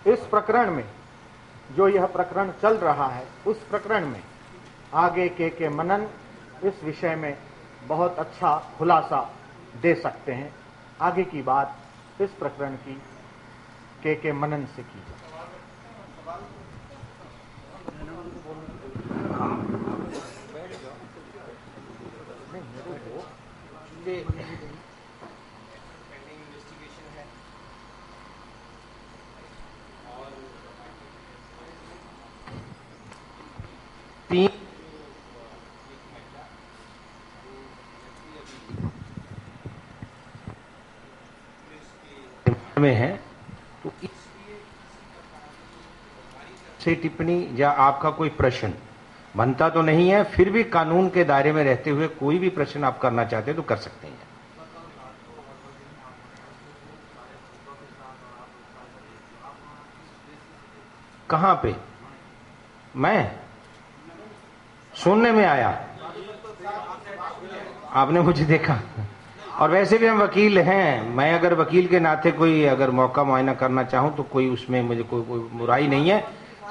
इस प्रकरण में जो यह प्रकरण चल रहा है, उस प्रकरण में आगे के मनन इस विषय में बहुत अच्छा खुलासा दे सकते हैं। आगे की बात इस प्रकरण की के मनन से की जाए। में है तो से टिप्पणी या आपका कोई प्रश्न बनता तो नहीं है, फिर भी कानून के दायरे में रहते हुए कोई भी प्रश्न आप करना चाहते हैं तो कर सकते हैं। कहां पे? मैं सुनने में आया, आपने मुझे देखा। और वैसे भी हम वकील हैं, मैं अगर वकील के नाते कोई अगर मौका मुआयना करना चाहूं तो कोई उसमें मुझे कोई बुराई नहीं है।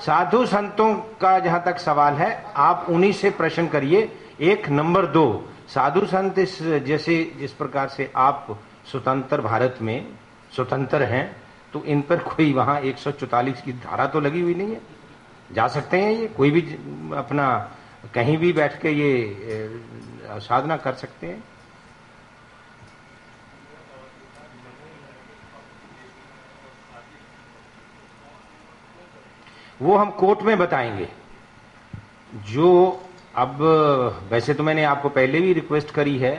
साधु संतों का जहां तक सवाल है, आप उन्हीं से प्रश्न करिए। एक नंबर 2, साधु संत इस जैसे जिस प्रकार से आप स्वतंत्र भारत में स्वतंत्र हैं, तो इन पर कोई वहां 144 की धारा तो लगी हुई नहीं है। जा सकते हैं, ये कोई भी अपना कहीं भी बैठ के ये साधना कर सकते हैं। वो हम कोर्ट में बताएंगे। जो अब वैसे तो मैंने आपको पहले भी रिक्वेस्ट करी है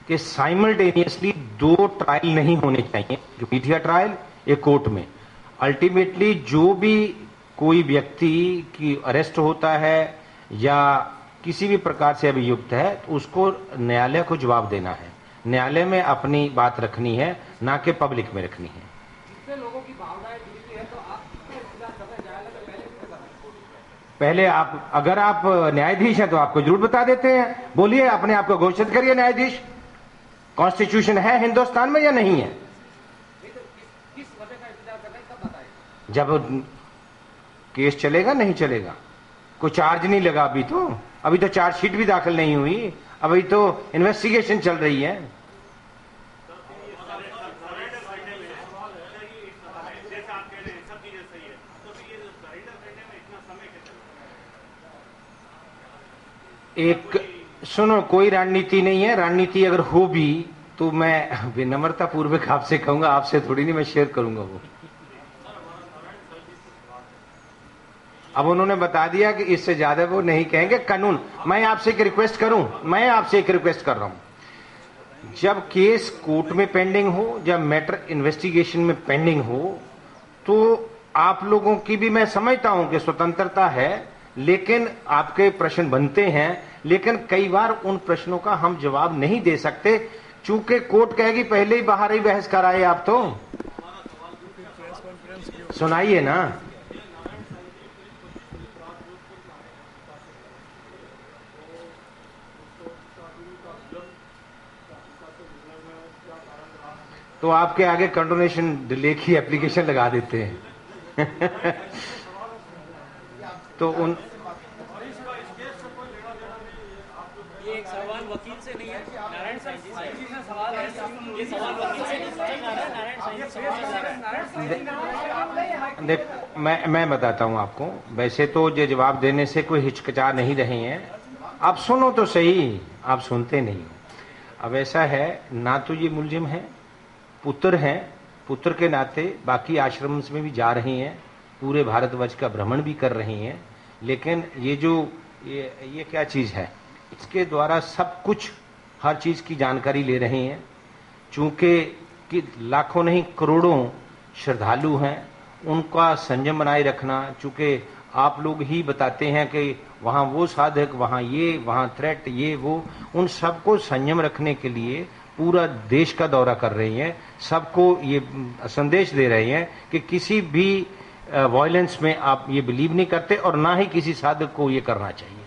कि साइमल्टेनियसली 2 ट्रायल नहीं होने चाहिए, जो मीडिया ट्रायल एक कोर्ट में। अल्टीमेटली जो भी कोई व्यक्ति की अरेस्ट होता है या किसी भी प्रकार से अभियुक्त है, तो उसको न्यायालय को जवाब देना है, न्यायालय में अपनी बात रखनी है, ना कि पब्लिक में रखनी है। पहले आप अगर आप न्यायाधीश हैं तो आपको जरूर बता देते हैं। बोलिए, अपने आप को घोषित करिए न्यायाधीश। कॉन्स्टिट्यूशन है हिंदुस्तान में या नहीं है? जब केस चलेगा नहीं चलेगा, कोई चार्ज नहीं लगा अभी तो चार्जशीट भी दाखिल नहीं हुई, अभी तो इन्वेस्टिगेशन चल रही है। एक सुनो, कोई रणनीति नहीं है। रणनीति अगर हो भी तो मैं विनम्रता पूर्वक आपसे कहूंगा, आपसे थोड़ी नहीं मैं शेयर करूंगा वो। अब उन्होंने बता दिया कि इससे ज्यादा वो नहीं कहेंगे। कानून, मैं आपसे एक रिक्वेस्ट करूं, मैं आपसे एक रिक्वेस्ट कर रहा हूं, जब केस कोर्ट में पेंडिंग हो, जब मैटर इन्वेस्टिगेशन में पेंडिंग हो, तो आप लोगों की भी मैं समझता हूं कि स्वतंत्रता है, लेकिन आपके प्रश्न बनते हैं, लेकिन कई बार उन प्रश्नों का हम जवाब नहीं दे सकते, चूंकि कोर्ट कहेगी पहले ही बाहर ही बहस कराए। आप तो सुनाइए ना। तो आपके आगे कंडोनेशन डिले की एप्लीकेशन लगा देते हैं। तो उन ये एक सवाल वकील से नहीं है, नारायण साईं जी से सवाल है। ये सवाल वकील से नहीं है, नारायण साईं जी से। देख, मैं बताता हूं आपको। वैसे तो ये जवाब देने से कोई हिचकिचा नहीं रहे हैं। आप सुनो तो सही, आप सुनते नहीं हो। अब ऐसा है, ना तो ये मुलजिम है, पुत्र हैं, पुत्र के नाते बाकी आश्रम में भी जा रही हैं, पूरे भारतवर्ष का भ्रमण भी कर रही हैं। लेकिन ये जो ये क्या चीज है, इसके द्वारा सब कुछ हर चीज की जानकारी ले रहे हैं। चूंकि कि लाखों नहीं करोड़ों श्रद्धालु हैं, उनका संयम बनाए रखना, चूंकि आप लोग ही बताते हैं कि वहां वो साधक, वहां ये, वहां थ्रेट, ये वो, उन सबको संयम रखने के लिए पूरा देश का दौरा कर रही हैं। सबको ये संदेश दे रहे हैं कि किसी भी वायलेंस में आप ये बिलीव नहीं करते और ना ही किसी साधक को ये करना चाहिए।